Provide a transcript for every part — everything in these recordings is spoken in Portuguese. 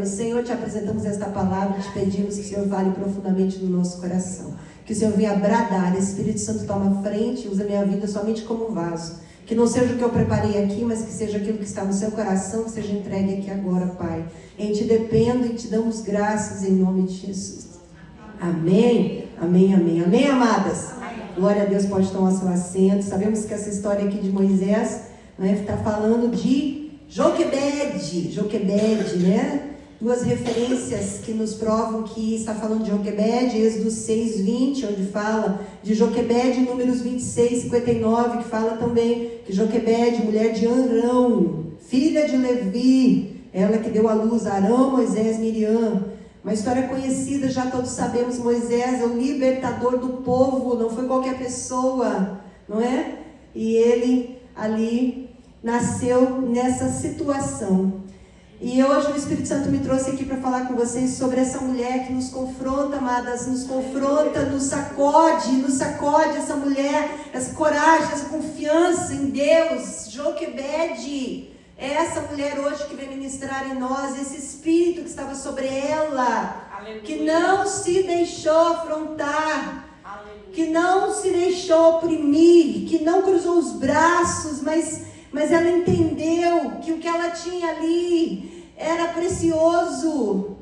Senhor, te apresentamos esta palavra, te pedimos que o Senhor fale profundamente no nosso coração. Que o Senhor venha bradar, Espírito Santo toma frente, usa minha vida somente como vaso. Que não seja o que eu preparei aqui, mas que seja aquilo que está no seu coração, que seja entregue aqui agora, Pai. Em Ti dependo e Te damos graças em nome de Jesus. Amém, amém, amém. Amém, amadas? Glória a Deus, pode tomar seu assento. Sabemos que essa história aqui de Moisés, né, está falando de Joquebede, né? Duas referências que nos provam que está falando de Joquebede, Êxodo 6:20, onde fala de Joquebede, Números 26:59, que fala também que Joquebede, mulher de Arão, filha de Levi, ela que deu à luz Arão, Moisés, Miriam. Uma história conhecida, já todos sabemos, Moisés é o libertador do povo, não foi qualquer pessoa, não é? E ele ali nasceu nessa situação. E hoje o Espírito Santo me trouxe aqui para falar com vocês sobre essa mulher que nos confronta, amadas, nos confronta, nos sacode essa mulher, essa coragem, essa confiança em Deus. Joquebede é essa mulher hoje que vem ministrar em nós, esse Espírito que estava sobre ela, aleluia, que não se deixou afrontar, aleluia, que não se deixou oprimir, que não cruzou os braços, mas ela entendeu que o que ela tinha ali era precioso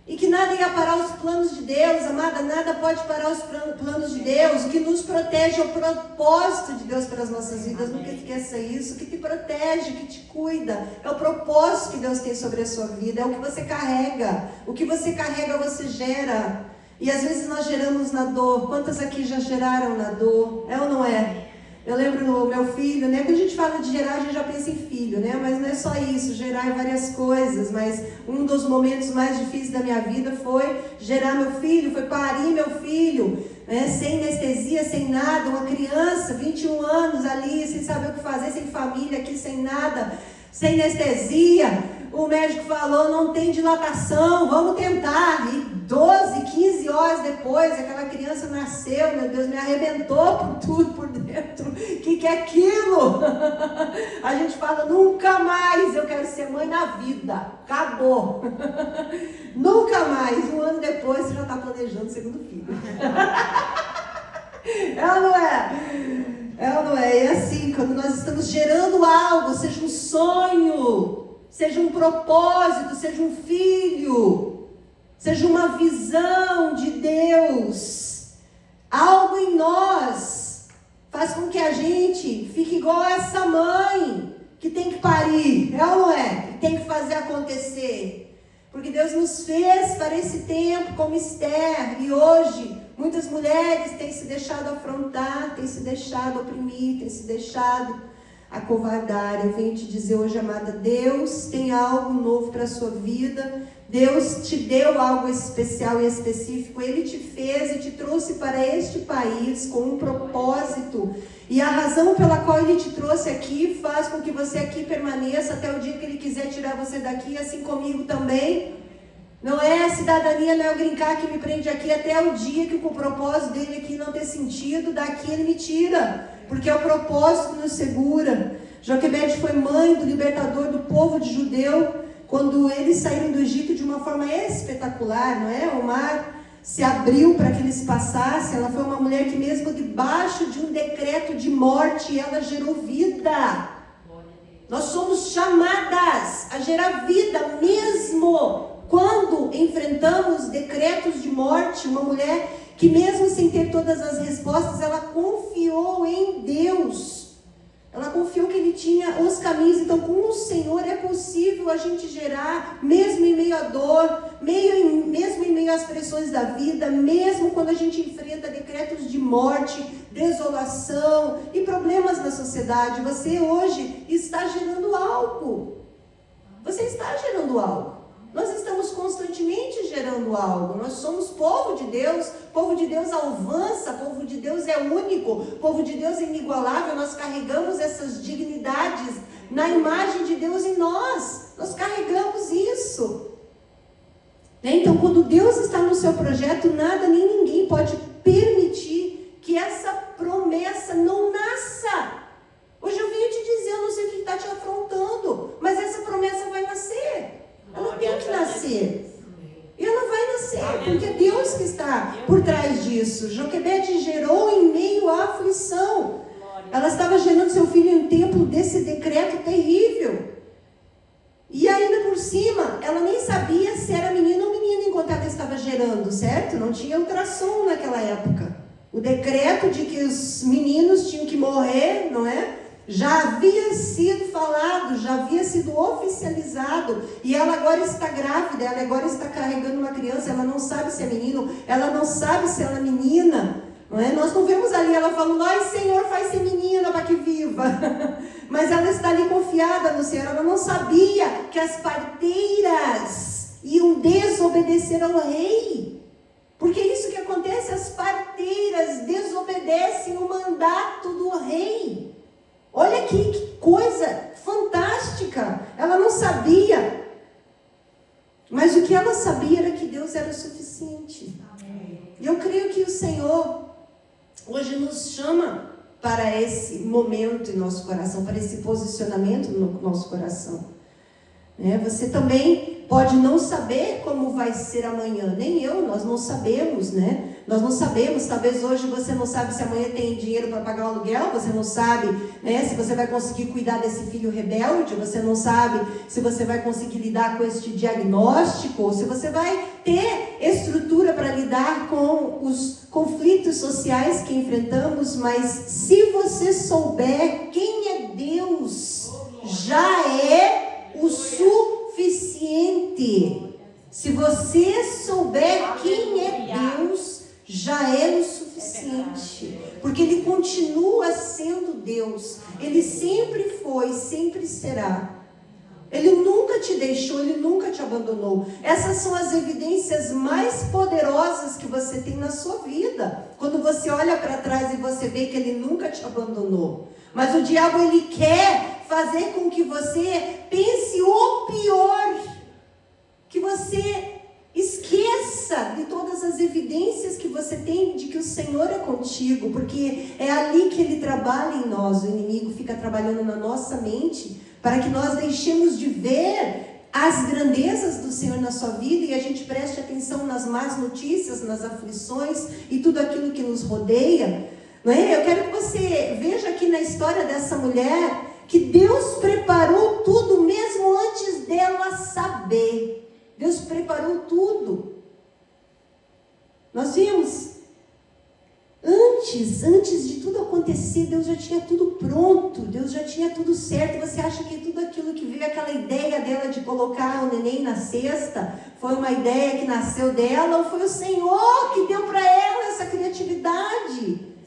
e que nada ia parar os planos de Deus, amada, nada pode parar os planos de Deus. O que nos protege é o propósito de Deus para as nossas vidas. Nunca esqueça isso. O que te protege, que te cuida, é o propósito que Deus tem sobre a sua vida, é o que você carrega. O que você carrega, você gera. E às vezes nós geramos na dor. Quantas aqui já geraram na dor? É ou não é? Eu lembro do meu filho, né? Quando a gente fala de gerar, a gente já pensa em filho, né? Mas não é só isso, gerar é várias coisas. Mas um dos momentos mais difíceis da minha vida foi gerar meu filho, foi parir meu filho, né? Sem anestesia, sem nada, uma criança, 21 anos ali, sem saber o que fazer, sem família aqui, sem nada, sem anestesia. O médico falou, não tem dilatação, vamos tentar. E 12, 15 horas depois, aquela criança nasceu, meu Deus, me arrebentou por tudo por dentro. O que é aquilo? A gente fala, nunca mais eu quero ser mãe na vida. Acabou. Nunca mais. Um ano depois, você já está planejando o segundo filho. É ou não é? É ou não é? E assim, quando nós estamos gerando algo, seja um sonho, seja um propósito, seja um filho, seja uma visão de Deus, algo em nós faz com que a gente fique igual a essa mãe que tem que parir, é ou não é? Que tem que fazer acontecer, porque Deus nos fez para esse tempo como Esther, e hoje muitas mulheres têm se deixado afrontar, têm se deixado oprimir, têm se deixado acovardar. Eu venho te dizer hoje, amada, Deus tem algo novo para a sua vida. Deus te deu algo especial e específico. Ele te fez e te trouxe para este país com um propósito. E a razão pela qual Ele te trouxe aqui faz com que você aqui permaneça até o dia que Ele quiser tirar você daqui, assim comigo também. Não é a cidadania, não é o green card que me prende aqui até o dia que o propósito dele aqui não ter sentido, daqui Ele me tira. Porque é o propósito que nos segura. Joquebede foi mãe do libertador do povo de Judeu, quando eles saíram do Egito de uma forma espetacular, não é? O mar se abriu para que eles passassem. Ela foi uma mulher que mesmo debaixo de um decreto de morte, ela gerou vida. Nós somos chamadas a gerar vida mesmo quando enfrentamos decretos de morte. Uma mulher que mesmo sem ter todas as respostas, ela confiou em Deus. Ela confiou que Ele tinha os caminhos. Então, com o Senhor é possível a gente gerar, mesmo em meio à dor, mesmo em meio às pressões da vida, mesmo quando a gente enfrenta decretos de morte, desolação e problemas na sociedade. Você hoje está gerando algo. Você está gerando algo. Nós estamos constantemente gerando algo. Nós somos povo de Deus. Povo de Deus avança. Povo de Deus é único. Povo de Deus é inigualável. Nós carregamos essas dignidades na imagem de Deus em nós. Nós carregamos isso. Então, quando Deus está no seu projeto, nada nem ninguém pode permitir que essa promessa não nasça. Hoje eu venho te dizer, eu não sei o que está te afrontando, mas essa promessa vai nascer. Ela tem que nascer. E ela vai nascer, porque é Deus que está por trás disso. Joquebede gerou em meio à aflição. Ela estava gerando seu filho em tempo desse decreto terrível. E ainda por cima, ela nem sabia se era menino ou menina enquanto ela estava gerando, certo? Não tinha ultrassom naquela época. O decreto de que os meninos tinham que morrer, não é? Já havia sido falado, já havia sido oficializado. E ela agora está grávida, ela agora está carregando uma criança. Ela não sabe se é menino, ela não sabe se ela é menina. Não é? Nós não vemos ali ela falando, ai Senhor, faz ser menina para que viva. Mas ela está ali confiada no Senhor. Ela não sabia que as parteiras iam desobedecer ao rei. Porque é isso que acontece, as parteiras desobedecem o mandato do rei. Olha aqui, que coisa fantástica. Ela não sabia. Mas o que ela sabia era que Deus era suficiente. E eu creio que o Senhor hoje nos chama para esse momento em nosso coração, para esse posicionamento no nosso coração. Você também pode não saber como vai ser amanhã, nem eu, nós não sabemos, né? Nós não sabemos, talvez hoje você não sabe se amanhã tem dinheiro para pagar o aluguel, você não sabe, né, se você vai conseguir cuidar desse filho rebelde, você não sabe se você vai conseguir lidar com este diagnóstico, ou se você vai ter estrutura para lidar com os conflitos sociais que enfrentamos, mas se você souber quem é Deus, já é o suficiente. Se você souber quem é Deus, já é o suficiente. Porque Ele continua sendo Deus. Ele sempre foi, sempre será. Ele nunca te deixou, Ele nunca te abandonou. Essas são as evidências mais poderosas que você tem na sua vida. Quando você olha para trás e você vê que Ele nunca te abandonou. Mas o diabo, ele quer fazer com que você pense o pior. Que você esqueça de todas as evidências que você tem de que o Senhor é contigo. Porque é ali que Ele trabalha em nós. O inimigo fica trabalhando na nossa mente para que nós deixemos de ver as grandezas do Senhor na sua vida e a gente preste atenção nas más notícias, nas aflições e tudo aquilo que nos rodeia. Não é? Eu quero que você veja aqui na história dessa mulher que Deus preparou tudo mesmo antes dela saber. Deus preparou tudo. Nós vimos, antes de tudo acontecer, Deus já tinha tudo pronto, Deus já tinha tudo certo. Você acha que tudo aquilo que veio, aquela ideia dela de colocar o neném na cesta, foi uma ideia que nasceu dela, ou foi o Senhor que deu para ela essa criatividade?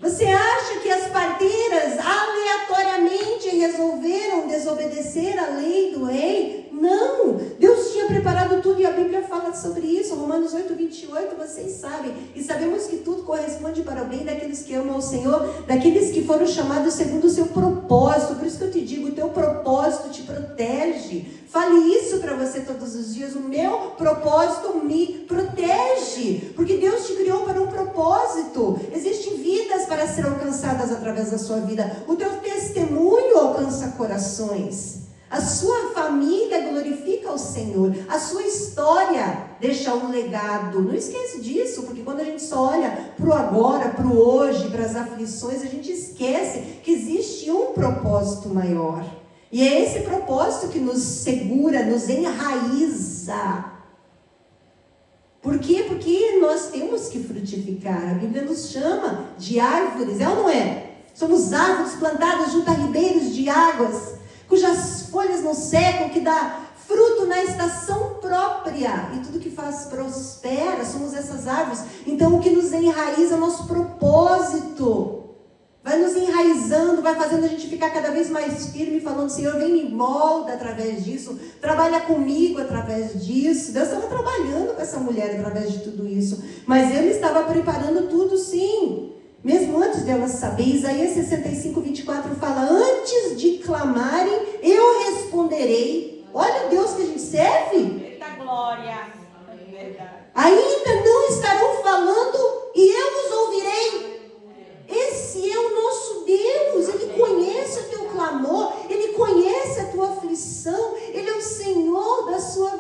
Você acha que as parteiras aleatoriamente resolveram desobedecer a lei do rei? Não! Deus tinha preparado tudo e a Bíblia fala sobre isso. Romanos 8:28, vocês sabem. E sabemos que tudo corresponde para o bem daqueles que amam o Senhor, daqueles que foram chamados segundo o seu propósito. Por isso que eu te digo, o teu propósito te protege. Fale isso para você todos os dias. O meu propósito me protege. Porque Deus te criou para um propósito. Existem vidas para serem alcançadas através da sua vida. O teu testemunho alcança corações. A sua família glorifica o Senhor. A sua história deixa um legado. Não esquece disso, porque quando a gente só olha para o agora, para o hoje, para as aflições, a gente esquece que existe um propósito maior. E é esse propósito que nos segura, nos enraiza. Por quê? Porque nós temos que frutificar. A Bíblia nos chama de árvores, é ou não é? Somos árvores plantadas junto a ribeiros de águas, cujas folhas não secam, que dá fruto na estação própria, e tudo que faz prospera. Somos essas árvores. Então o que nos enraiza é o nosso propósito. Vai nos enraizando, vai fazendo a gente ficar cada vez mais firme, falando, Senhor, vem me molda através disso, trabalha comigo através disso. Deus estava trabalhando com essa mulher através de tudo isso, mas Ele estava preparando tudo, sim, mesmo antes dela saber. Isaías 65:24 fala, antes de clamarem, eu responderei. Olha o Deus que a gente serve. Eita glória. Ainda não estarão falando e eu os ouvirei. Esse é o nosso Deus. Ele conhece o teu clamor, Ele conhece a tua aflição, Ele é o Senhor da sua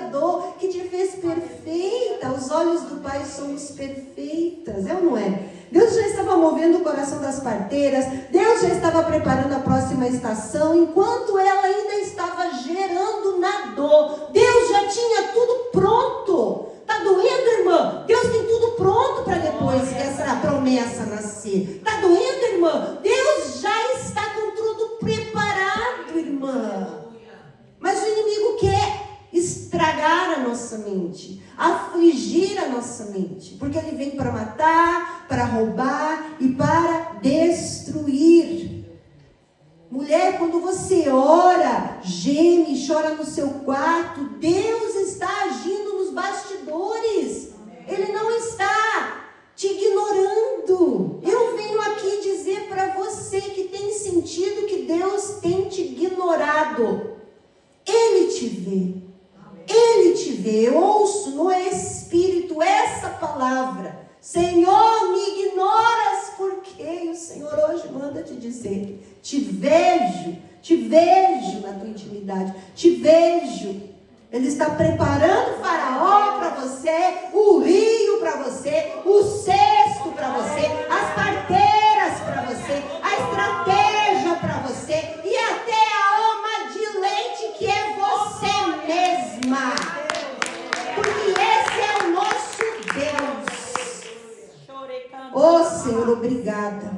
Criador que te fez perfeita. Aos olhos do Pai somos perfeitas, é ou não é? Deus já estava movendo o coração das parteiras, Deus já estava preparando a próxima estação, enquanto ela ainda estava gerando na dor. Deus já tinha tudo pronto. Está doendo, irmã? Deus tem tudo pronto para depois que essa promessa nascer. Está doendo, irmã? Deus já está com tudo preparado, irmã. Mas o inimigo quer estragar a nossa mente, afligir a nossa mente, porque ele vem para matar, para roubar e para destruir. Mulher, quando você ora, geme, chora no seu quarto, Deus está agindo nos bastidores. Ele não está te ignorando. Eu venho aqui dizer para você que tem sentido que Deus tem te ignorado. Ele te vê. Ele te vê. Eu ouço no Espírito essa palavra. Senhor, me ignoras porque o Senhor hoje manda te dizer: te vejo na tua intimidade, te vejo. Ele está preparando o faraó para você, o rio para você, o cesto para você, as parteiras para você, a estratégia para você e até a ama de leite que é você mesma. Porque esse é o nosso Deus. Oh Senhor, obrigada.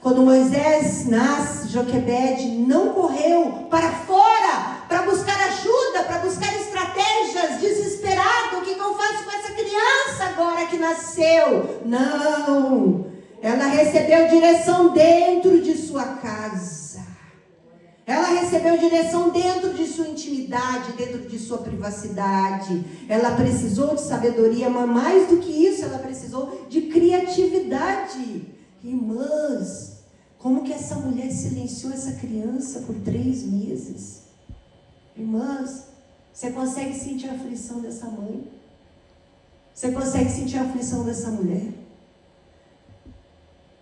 Quando Moisés nasce, Joquebede não correu para fora para buscar ajuda, para buscar estratégias, desesperado. O que eu faço com essa criança agora que nasceu? Não, ela recebeu direção dentro de sua casa. Ela recebeu direção dentro de sua intimidade, dentro de sua privacidade. Ela precisou de sabedoria, mas mais do que isso, ela precisou de criatividade. Irmãs, como que essa mulher silenciou essa criança por 3 meses? Irmãs, você consegue sentir a aflição dessa mãe? Você consegue sentir a aflição dessa mulher?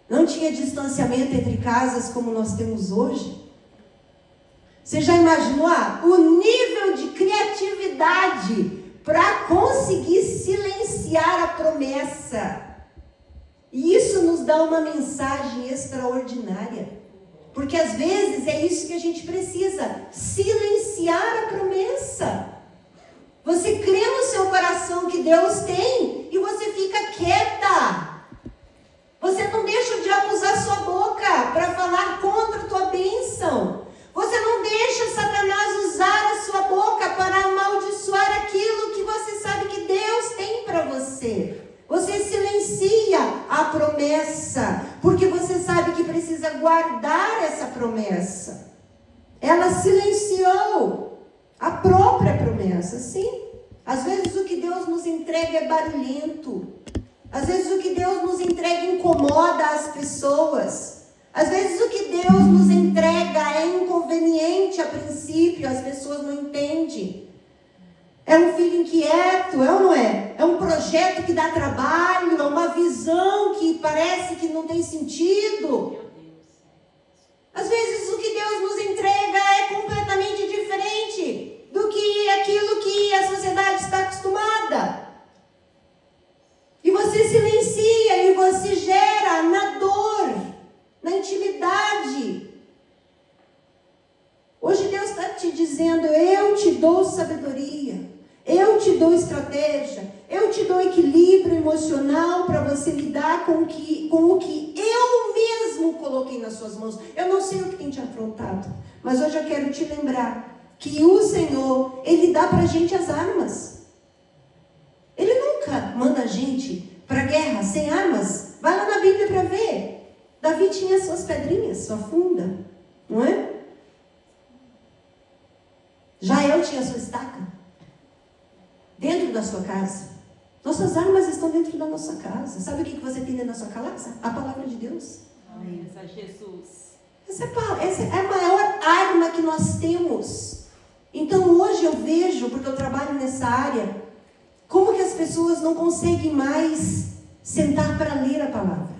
Não tinha distanciamento entre casas como nós temos hoje? Você já imaginou o nível de criatividade para conseguir silenciar a promessa? E isso nos dá uma mensagem extraordinária. Porque às vezes é isso que a gente precisa, silenciar a promessa. Você crê no seu coração que Deus tem e você fica quieta. Você não deixa o diabo usar sua boca para falar contra a tua bênção. Você não deixa Satanás usar a sua boca para amaldiçoar aquilo que você sabe que Deus tem para você. Você silencia a promessa, porque você sabe que precisa guardar essa promessa. Ela silenciou a própria promessa, sim. Às vezes o que Deus nos entrega é barulhento. Às vezes o que Deus nos entrega incomoda as pessoas. Às vezes o que Deus nos entrega é inconveniente a princípio, as pessoas não entendem. É um filho inquieto, é ou não é? É um projeto que dá trabalho, é uma visão que parece que não tem sentido. Às vezes o que Deus nos entrega é completamente diferente do que aquilo que a sociedade está acostumada. E você silencia e você gera na dor, na intimidade. Hoje Deus está te dizendo: eu te dou sabedoria, eu te dou estratégia, eu te dou equilíbrio emocional para você lidar com o que eu mesmo coloquei nas suas mãos. Eu não sei o que tem te afrontado, mas hoje eu quero te lembrar que o Senhor, Ele dá para a gente as armas. Ele nunca manda a gente para a guerra sem armas. Vai lá na Bíblia para ver. Davi tinha suas pedrinhas, sua funda, não é? Jael tinha sua estaca dentro da sua casa. Nossas armas estão dentro da nossa casa. Sabe o que você tem dentro da sua casa? A palavra de Deus. Amém. Jesus. Essa é a maior arma que nós temos. Então hoje eu vejo, porque eu trabalho nessa área, como que as pessoas não conseguem mais sentar para ler a palavra,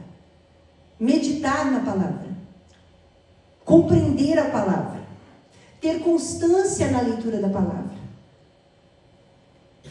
meditar na palavra, compreender a palavra, ter constância na leitura da palavra.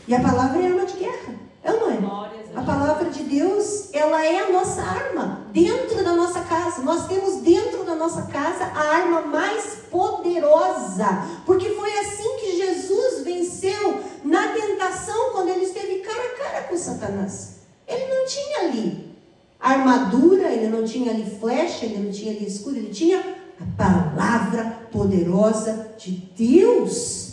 E a palavra é arma de guerra, é ou não é? Glórias a A palavra de Deus, ela é a nossa arma dentro da nossa casa. Nós temos dentro da nossa casa a arma mais poderosa, porque foi assim que Jesus venceu na tentação, quando ele esteve cara a cara com Satanás. Ele não tinha ali armadura, ele não tinha ali flecha, ele não tinha ali escudo, ele tinha a palavra poderosa de Deus.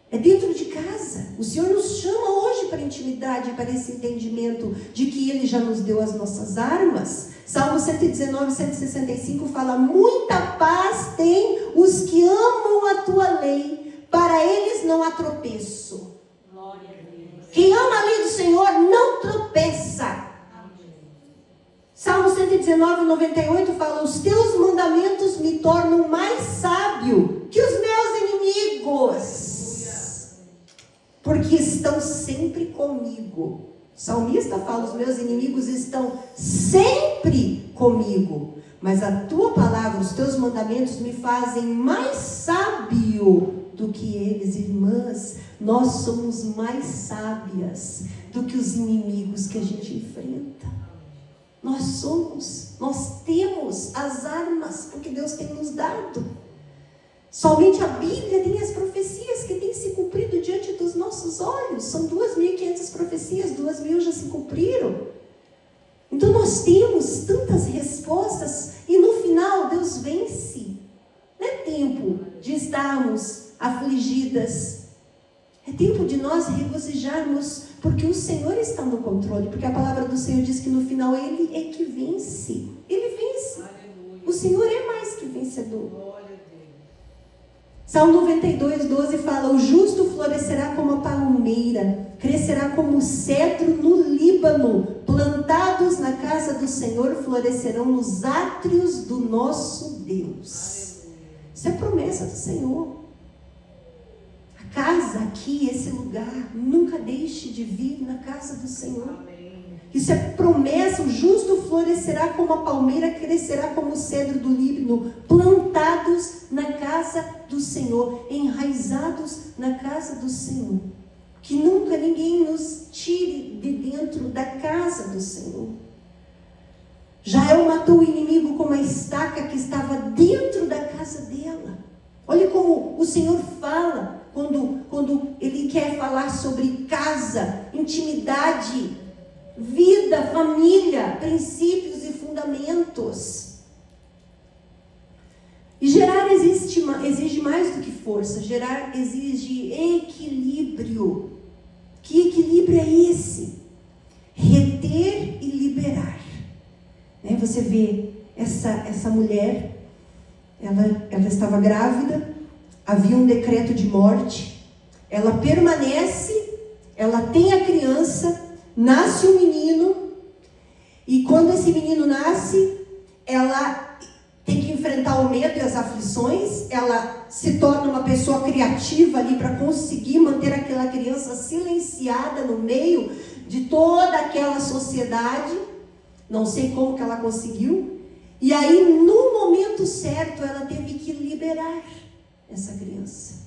É dentro de casa. O Senhor nos chama hoje para a intimidade, para esse entendimento de que Ele já nos deu as nossas armas. Salmo 119, 165 fala: muita paz tem os que amam a tua lei, para eles não há tropeço. Glória a Deus. Quem ama a lei do Senhor não tropeça. Salmo 119, 98 fala: os teus mandamentos me tornam mais sábio que os meus inimigos, porque estão sempre comigo. O salmista fala: os meus inimigos estão sempre comigo, mas a tua palavra, os teus mandamentos me fazem mais sábio do que eles. Irmãs, nós somos mais sábias do que os inimigos que a gente enfrenta. Nós temos as armas, porque Deus tem nos dado. Somente a Bíblia tem as profecias que têm se cumprido diante dos nossos olhos. São 2.500 profecias, 2.000 já se cumpriram. Então nós temos tantas respostas e no final Deus vence. Não é tempo de estarmos afligidas. É tempo de nós regozijarmos, porque o Senhor está no controle. Porque a palavra do Senhor diz que no final Ele é que vence. Ele vence. Aleluia. O Senhor é mais que vencedor. Glória a Deus. Salmo 92, 12 fala: o justo florescerá como a palmeira, crescerá como o cedro no Líbano. Plantados na casa do Senhor, florescerão nos átrios do nosso Deus. Isso é promessa do Senhor. Casa aqui, esse lugar, nunca deixe de vir na casa do Senhor. Amém. Isso é promessa. O justo florescerá como a palmeira, crescerá como o cedro do Líbano, plantados na casa do Senhor, enraizados na casa do Senhor. Que nunca ninguém nos tire de dentro da casa do Senhor. Jael matou o inimigo com uma estaca que estava dentro da casa dela. Olha como o Senhor fala. Quando Ele quer falar sobre casa, intimidade, vida, família, princípios e fundamentos. E gerar exige mais do que força. Gerar exige equilíbrio. Que equilíbrio é esse? Reter e liberar. Você vê essa mulher, ela estava grávida. Havia um decreto de morte, ela permanece, ela tem a criança, nasce um menino, e quando esse menino nasce, ela tem que enfrentar o medo e as aflições, ela se torna uma pessoa criativa ali para conseguir manter aquela criança silenciada no meio de toda aquela sociedade. Não sei como que ela conseguiu, e aí no momento certo ela teve que liberar essa criança.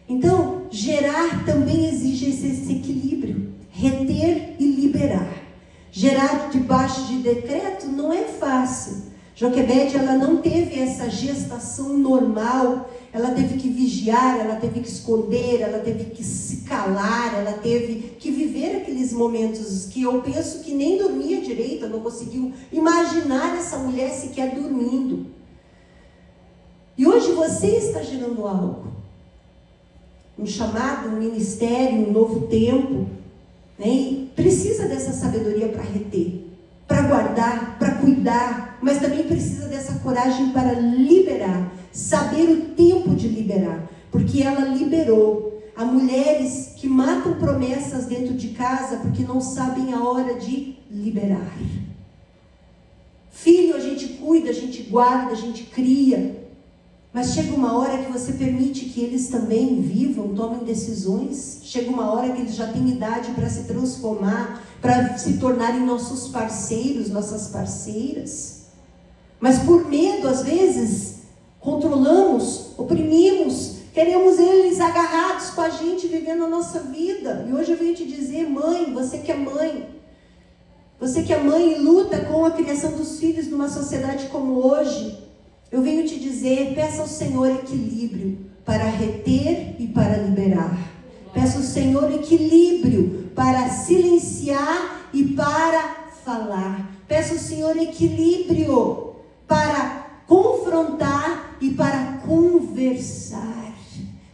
Então, gerar também exige esse equilíbrio, reter e liberar. Gerar debaixo de decreto não é fácil. Joquebede, ela não teve essa gestação normal, ela teve que vigiar, ela teve que esconder, ela teve que se calar, ela teve que viver aqueles momentos que eu penso que nem dormia direito, eu não consegui imaginar essa mulher sequer dormindo. E hoje você está gerando algo, um chamado, um ministério, um novo tempo, né? E precisa dessa sabedoria para reter, para guardar, para cuidar, mas também precisa dessa coragem para liberar, saber o tempo de liberar, porque ela liberou. Há mulheres que matam promessas dentro de casa porque não sabem a hora de liberar. Filho, a gente cuida, a gente guarda, a gente cria. Mas chega uma hora que você permite que eles também vivam, tomem decisões. Chega uma hora que eles já têm idade para se transformar, para se tornarem nossos parceiros, nossas parceiras. Mas por medo, às vezes, controlamos, oprimimos, Queremos eles agarrados com a gente, vivendo a nossa vida. E hoje eu venho te dizer, mãe, você que é mãe e luta com a criação dos filhos numa sociedade como hoje, eu venho te dizer, peça ao Senhor equilíbrio para reter e para liberar. Peça ao Senhor equilíbrio para silenciar e para falar. Peça ao Senhor equilíbrio para confrontar e para conversar.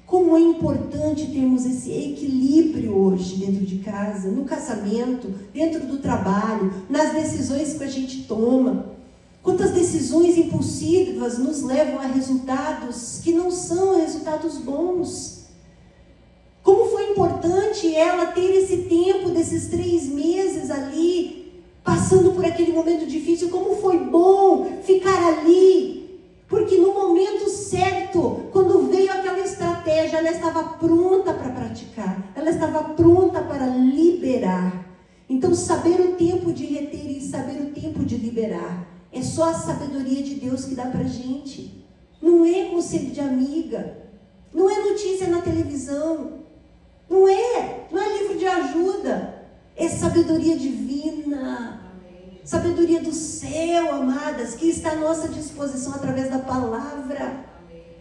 Como é importante termos esse equilíbrio hoje dentro de casa, no casamento, dentro do trabalho, nas decisões que a gente toma. Quantas decisões impulsivas nos levam a resultados que não são resultados bons. Como foi importante ela ter esse tempo desses 3 meses ali, passando por aquele momento difícil, como foi bom ficar ali. Porque no momento certo, quando veio aquela estratégia, ela estava pronta para praticar. Ela estava pronta para liberar. Então, saber o tempo de reter e saber o tempo de liberar. É só a sabedoria de Deus que dá para a gente. Não é conselho de amiga. Não é notícia na televisão. Não é livro de ajuda. É sabedoria divina. Sabedoria do céu, amadas, que está à nossa disposição através da palavra.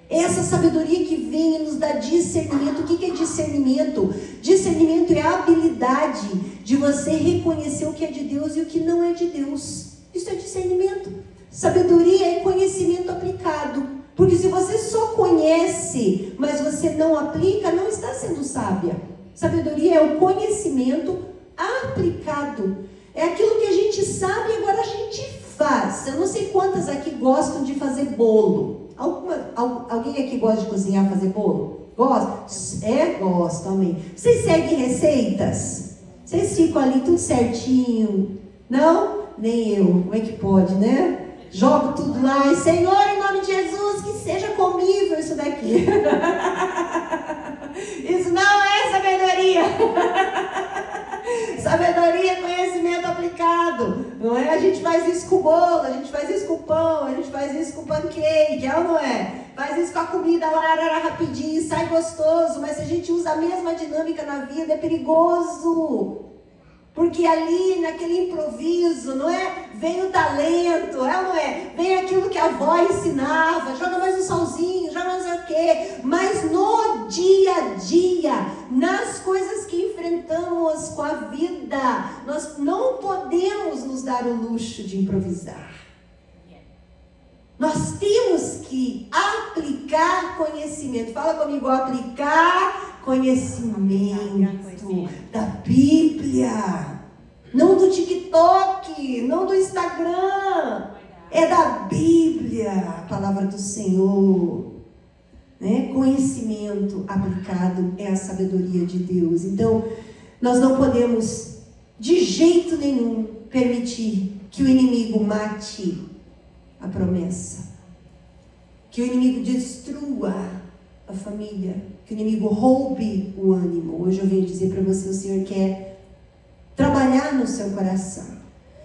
Essa sabedoria que vem e nos dá discernimento. O que é discernimento? Discernimento é a habilidade de você reconhecer o que é de Deus e o que não é de Deus. Isso é discernimento. Sabedoria é conhecimento aplicado. Porque se você só conhece, mas você não aplica, não está sendo sábia. Sabedoria é o conhecimento aplicado. É aquilo que a gente sabe e agora a gente faz. Eu não sei quantas aqui gostam de fazer bolo. Alguém aqui gosta de cozinhar, fazer bolo? Gosta? Gosto, amém. Vocês seguem receitas? Vocês ficam ali tudo certinho? Não? Nem eu. Como é que pode, né? Jogo tudo lá e, Senhor, em nome de Jesus, que seja comível isso daqui. Isso não é sabedoria. Sabedoria é conhecimento aplicado, não é? A gente faz isso com o bolo, a gente faz isso com o pão, a gente faz isso com o pancake, é ou não é? Faz isso com a comida lá, rapidinho, sai gostoso, mas se a gente usa a mesma dinâmica na vida, é perigoso. Porque ali, naquele improviso, não é? Vem o talento, é ou não é? Vem aquilo que a avó ensinava, joga mais um salzinho, joga mais o quê? Mas no dia a dia, nas coisas que enfrentamos com a vida, nós não podemos nos dar o luxo de improvisar. Nós temos que aplicar conhecimento. Fala comigo, aplicar conhecimento da Bíblia. Não do TikTok, não do Instagram. É da Bíblia, a palavra do Senhor. Né? Conhecimento aplicado é a sabedoria de Deus. Então, nós não podemos, de jeito nenhum, permitir que o inimigo mate a promessa, que o inimigo destrua a família, que o inimigo roube o ânimo. Hoje eu venho dizer para você, o Senhor quer trabalhar no seu coração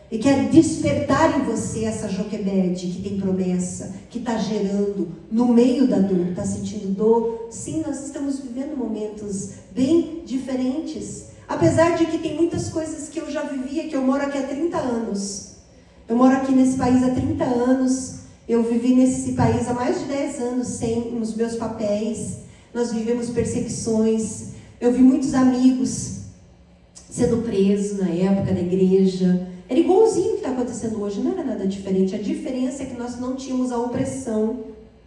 e quer despertar em você essa Joquebede que tem promessa, que está gerando no meio da dor. Está sentindo dor? Sim, nós estamos vivendo momentos bem diferentes, apesar de que tem muitas coisas que eu já vivia, que eu moro aqui há 30 anos. Eu moro aqui nesse país há 30 anos, eu vivi nesse país há mais de 10 anos sem os meus papéis, nós vivemos perseguições, eu vi muitos amigos sendo presos na época da igreja, era igualzinho o que está acontecendo hoje, não era nada diferente, a diferença é que nós não tínhamos a opressão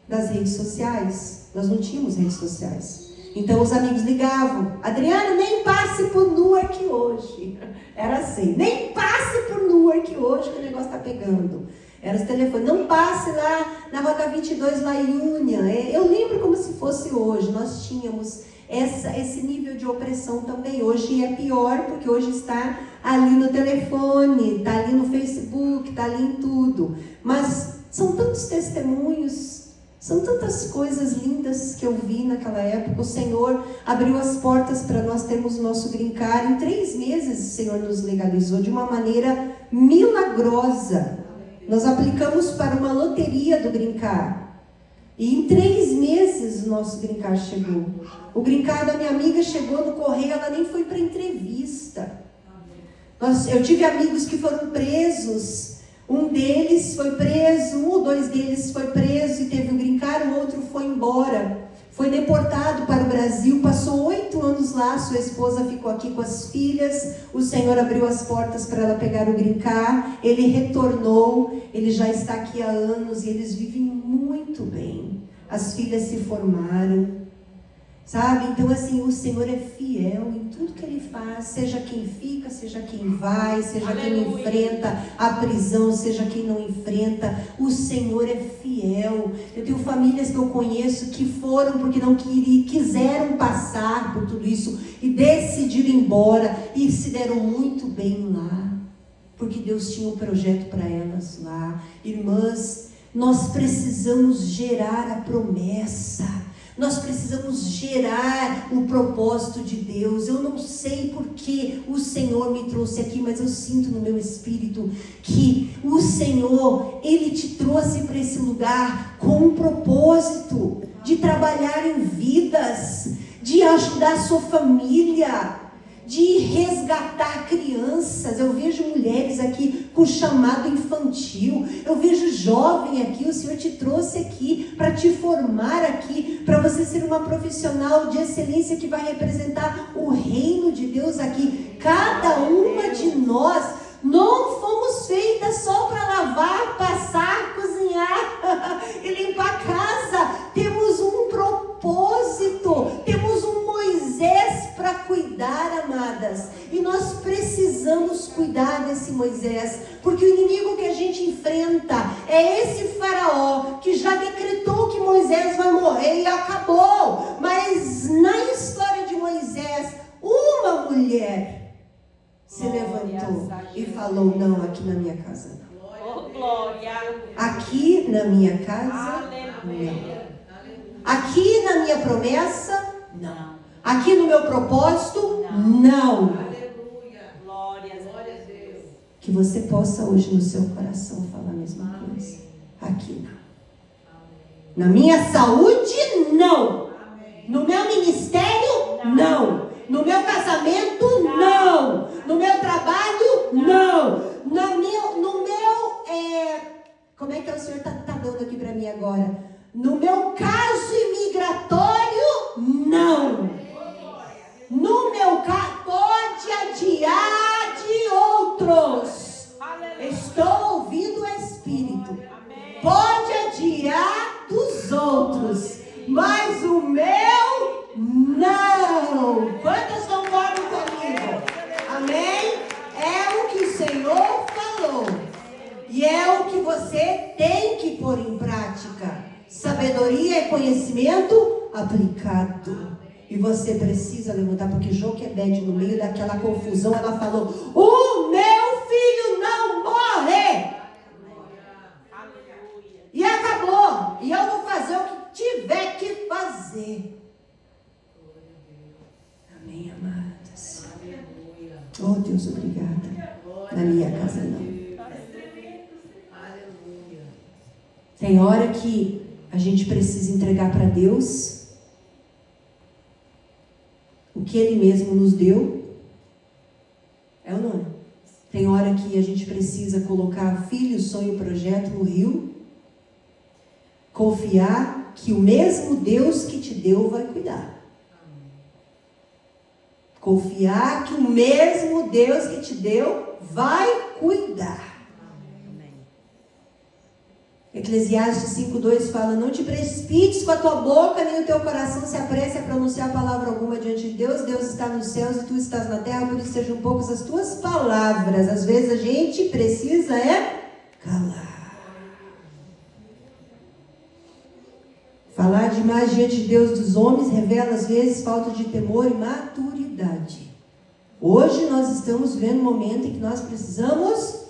das redes sociais, nós não tínhamos redes sociais. Então os amigos ligavam, Adriana, nem passe por Newark hoje. Era assim, nem passe por Newark hoje que o negócio está pegando. Era os telefones, não passe lá na Rota 22, lá em Union. Eu lembro como se fosse hoje, nós tínhamos esse nível de opressão também. Hoje é pior, porque hoje está ali no telefone, está ali no Facebook, está ali em tudo. Mas são tantos testemunhos, são tantas coisas lindas que eu vi naquela época. O Senhor abriu as portas para nós termos o nosso green card. Em 3 meses o Senhor nos legalizou de uma maneira milagrosa. Nós aplicamos para uma loteria do green card. E em 3 meses o nosso green card chegou. O green card da minha amiga chegou no correio, ela nem foi para entrevista. Eu tive amigos que foram presos. Um deles foi preso, 1 ou 2 deles foi preso e teve um green card, o outro foi embora. Foi deportado para o Brasil, passou 8 anos lá, sua esposa ficou aqui com as filhas, o Senhor abriu as portas para ela pegar o green card, ele retornou, ele já está aqui há anos e eles vivem muito bem. As filhas se formaram, sabe? Então assim, o Senhor é fiel em tudo que Ele faz, seja quem fica, seja quem vai, seja quem enfrenta a prisão, seja quem não enfrenta, o Senhor é fiel. Eu tenho famílias que eu conheço que foram porque não quiseram passar por tudo isso e decidiram ir embora e se deram muito bem lá, porque Deus tinha um projeto para elas lá. Irmãs, nós precisamos gerar a promessa. Nós precisamos gerar o propósito de Deus. Eu não sei porque o Senhor me trouxe aqui, mas eu sinto no meu espírito que o Senhor, Ele te trouxe para esse lugar com um propósito de trabalhar em vidas, de ajudar a sua família, de resgatar crianças. Eu vejo mulheres aqui com chamado infantil, eu vejo jovem aqui. O Senhor te trouxe aqui para te formar aqui, para você ser uma profissional de excelência que vai representar o reino de Deus aqui. Cada uma de nós não fomos feitas só para lavar, passar, cozinhar e limpar a casa. Temos um propósito, temos um Moisés para cuidar, amadas. E nós precisamos cuidar desse Moisés, porque o inimigo que a gente enfrenta é esse faraó que já decretou que Moisés vai morrer e acabou. Mas na história de Moisés, uma mulher se levantou e falou: não, aqui na minha casa não. Aqui na minha casa não. Aqui na minha promessa não. Aqui no meu propósito não. Que você possa hoje no seu coração falar a mesma coisa. Aqui não. Na minha saúde não. No meu ministério não. No meu casamento não. No meu trabalho não. No meu como é que o Senhor está dando aqui para mim agora? No meu caso imigratório não. No meu caso, pode adiar de outros. Estou ouvindo o Espírito. Pode adiar dos outros, mas o meu não. Quantas concordam comigo? Amém? É o que o Senhor falou. E é o que você tem que pôr em prática. Sabedoria e conhecimento aplicado. E você precisa levantar, porque Joquebede, no meio daquela confusão, ela falou: o meu filho não morre. E acabou. E eu vou fazer o que tiver que fazer. Amém, amadas? Oh, Deus, obrigada. Na minha casa não. Tem hora que a gente precisa entregar para Deus o que Ele mesmo nos deu. É ou não é? Tem hora que a gente precisa colocar filho, sonho, projeto no rio. Confiar que o mesmo Deus que te deu vai cuidar. Confiar que o mesmo Deus que te deu vai cuidar. Eclesiastes 5:2 fala: não te precipites com a tua boca, nem o teu coração se apresse a pronunciar palavra alguma diante de Deus. Deus está nos céus e tu estás na terra, por isso sejam poucas as tuas palavras. Às vezes a gente precisa calar. Falar demais diante de Deus dos homens revela às vezes falta de temor e maturidade. Hoje nós estamos vendo um momento em que nós precisamos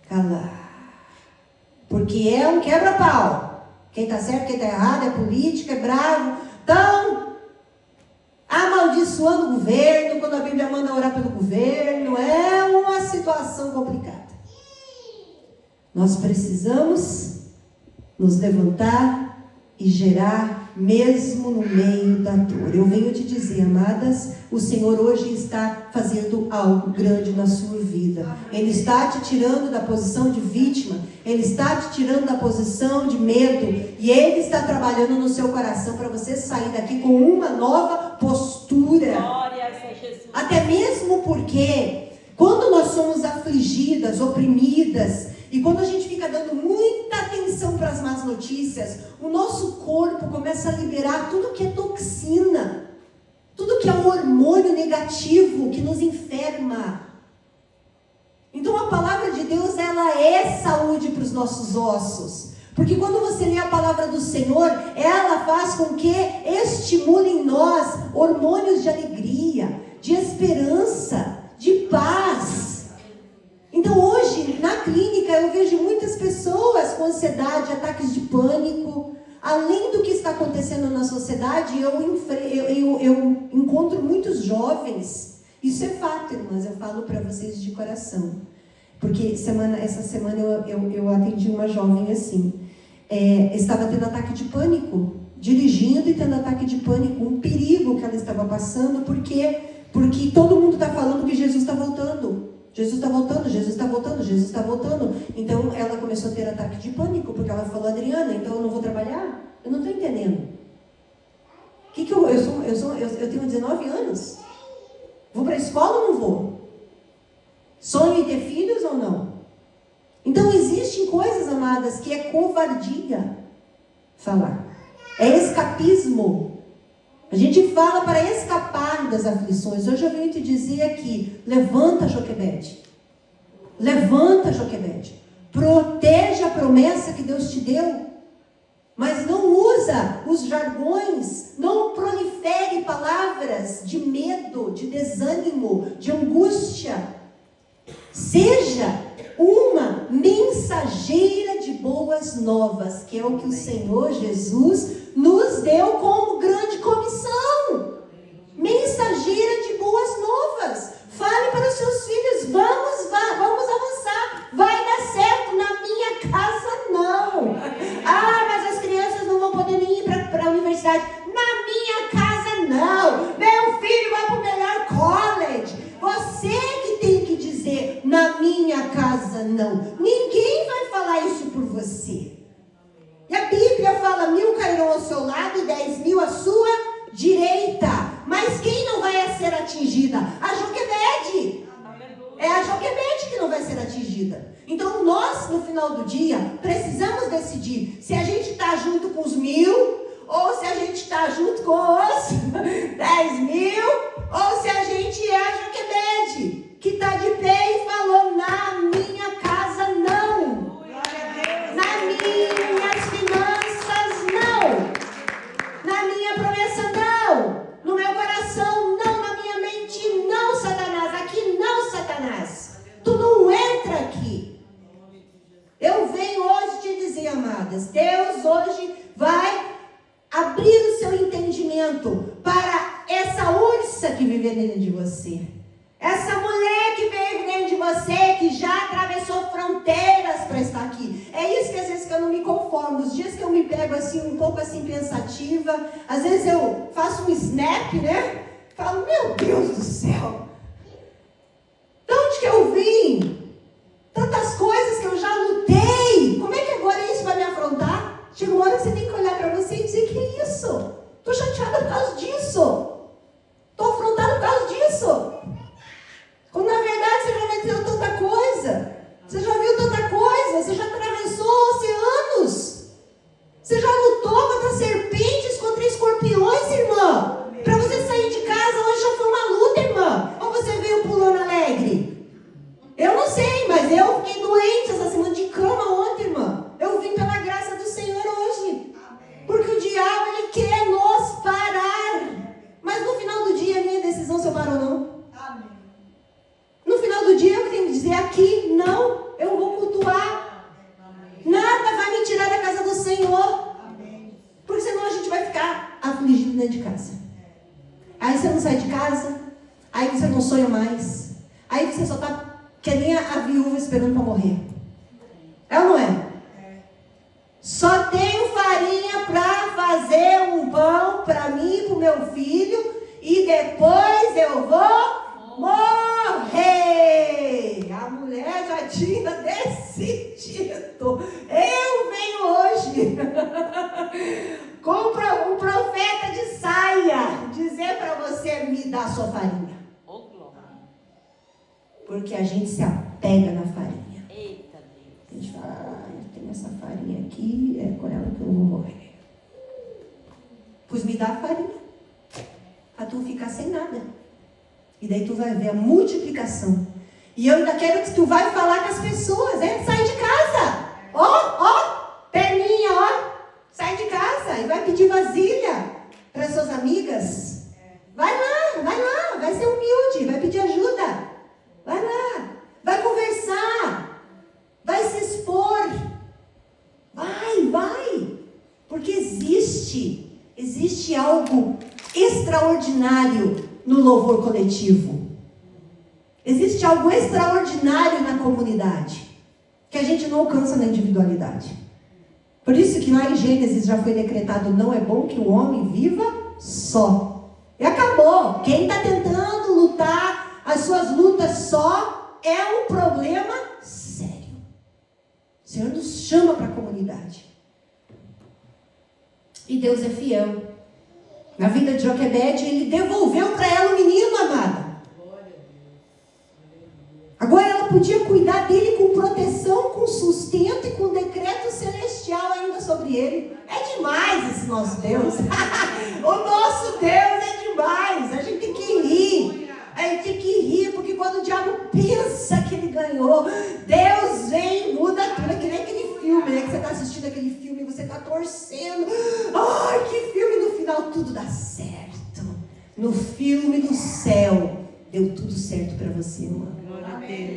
calar. Porque é um quebra-pau. Quem está certo, quem está errado, é política, é bravo. Então, amaldiçoando o governo, quando a Bíblia manda orar pelo governo, é uma situação complicada. Nós precisamos nos levantar e gerar mesmo no meio da dor. Eu venho te dizer, amadas, o Senhor hoje está fazendo algo grande na sua vida. Ele está te tirando da posição de vítima, Ele está te tirando da posição de medo, e Ele está trabalhando no seu coração para você sair daqui com uma nova postura. Glórias a Jesus. Até mesmo porque quando nós somos afligidas, oprimidas, e quando a gente fica dando muita atenção para as más notícias, o nosso corpo começa a liberar tudo que é toxina, tudo que é um hormônio negativo que nos enferma. Então a palavra de Deus, ela é saúde para os nossos ossos. Porque quando você lê a palavra do Senhor, ela faz com que estimule em nós hormônios de alegria, de esperança, de paz. Então hoje, na clínica, eu vejo muitas pessoas com ansiedade, ataques de pânico. Além do que está acontecendo na sociedade, eu encontro muitos jovens. Isso é fato, irmãs, eu falo para vocês de coração. Porque essa semana eu atendi uma jovem assim. Estava tendo ataque de pânico, dirigindo e tendo ataque de pânico. Um perigo que ela estava passando, porque todo mundo está falando que Jesus está voltando. Jesus está voltando, Jesus está voltando, Jesus está voltando. Então ela começou a ter ataque de pânico, porque ela falou, Adriana, então eu não vou trabalhar? Eu não estou entendendo. Eu tenho 19 anos. Vou para a escola ou não vou? Sonho em ter filhos ou não? Então existem coisas, amadas, que é covardia falar. É escapismo. A gente fala para escapar das aflições. Hoje eu venho te dizer aqui, levanta, Joquebede. Levanta, Joquebede. Proteja a promessa que Deus te deu. Mas não usa os jargões, não prolifere palavras de medo, de desânimo, de angústia. Seja uma mensageira de boas novas, que é o que o Senhor Jesus nos deu como grande comissão. Mensageira de boas novas. Fale para os seus filhos, vamos avançar, vai dar certo. Na minha casa não. Mas as crianças não vão poder nem ir para a universidade. Na minha casa não. Meu filho vai para o melhor college. Você que tem que dizer, na minha casa não. Ninguém vai falar isso por você. E a Bíblia fala, 1000 cairão ao seu lado e 10.000 à sua direita. Mas quem não vai ser atingida? A Joquebede. É a Joquebede que não vai ser atingida. Então nós, no final do dia, precisamos decidir se a gente está junto com os 1000, ou se a gente está junto com os 10.000, ou se a gente é a Joquebede, que está de pé e falou, na minha casa não. Na minhas finanças não. Na minha promessa não. No meu coração não. Na minha mente não, Satanás. Aqui não, Satanás. Tu não entra aqui. Eu venho hoje te dizer, amadas, Deus hoje vai abrir o seu entendimento para essa ursa que vive dentro de você. Essa mulher que vive dentro de você, que já atravessou fronteiras para estar aqui. É isso que às vezes que eu não me conformo. Os dias que eu me pego assim, um pouco assim pensativa, às vezes eu faço um snap, né? Falo, meu Deus do céu. De onde que eu vim? Tantas coisas que eu já lutei. Como é que agora isso vai me afrontar? Chega uma hora que você tem que olhar para você e dizer, que é isso? Estou chateada por causa disso. Estou afrontada por causa disso. Quando na verdade você já venceu tanta coisa. Você já viu tanta coisa. Você já atravessou oceanos. Você já lutou contra serpentes, contra escorpiões, irmã. Para você sair de casa hoje já foi uma luta, irmã. Ou você veio pulando alegre? Eu não sei, mas eu fiquei doente essa semana de cama ontem, irmã. Eu vim pela graça do Senhor hoje. Porque o diabo, ele quer nos parar. Mas no final do dia, a minha decisão se eu paro ou não. No final do dia, eu tenho que dizer aqui, não, eu vou cultuar. Nada vai me tirar da casa do Senhor. Porque senão a gente vai ficar afligido dentro de casa. Aí você não sai de casa, aí você não sonha mais. Aí você só está que nem a viúva esperando para morrer. É ou não é? Só tenho farinha para fazer um pão para mim e para o meu filho, e depois eu vou morrer. A mulher já tinha decidido. Eu venho hoje com um profeta de saia dizer para você: me dá sua farinha. Porque a gente se apega na farinha. Eita Deus. A gente fala: eu tenho essa farinha aqui, é com ela que eu vou morrer. Pois me dá a farinha, para tu ficar sem nada. E daí tu vai ver a multiplicação. E eu ainda quero que tu vai falar com as pessoas, sai de casa. Perninha, sai de casa e vai pedir vasilha para suas amigas. Vai lá, vai ser humilde, vai pedir ajuda. Vai lá, vai conversar, vai se expor. Vai, porque existe algo extraordinário no louvor coletivo. Existe algo extraordinário na comunidade, que a gente não alcança na individualidade. Por isso que lá em Gênesis já foi decretado: não é bom que o homem viva só. E acabou. Quem está tentando lutar as suas lutas só é um problema sério. O Senhor nos chama para a comunidade. E Deus é fiel. Na vida de Joquebede, ele devolveu para ela o menino, amada. Agora ela podia cuidar dele com proteção, com sustento e com decreto celestial ainda sobre ele. É demais esse nosso Deus. O nosso Deus é demais. A gente tem que rir. A gente tem que rir, porque quando o diabo pensa que ele ganhou, Deus vem e muda tudo. É que nem aquele filme, né? Que você está assistindo aquele filme e você está torcendo. Ai, que filme! No final tudo dá certo. No filme do céu, deu tudo certo para você, irmã.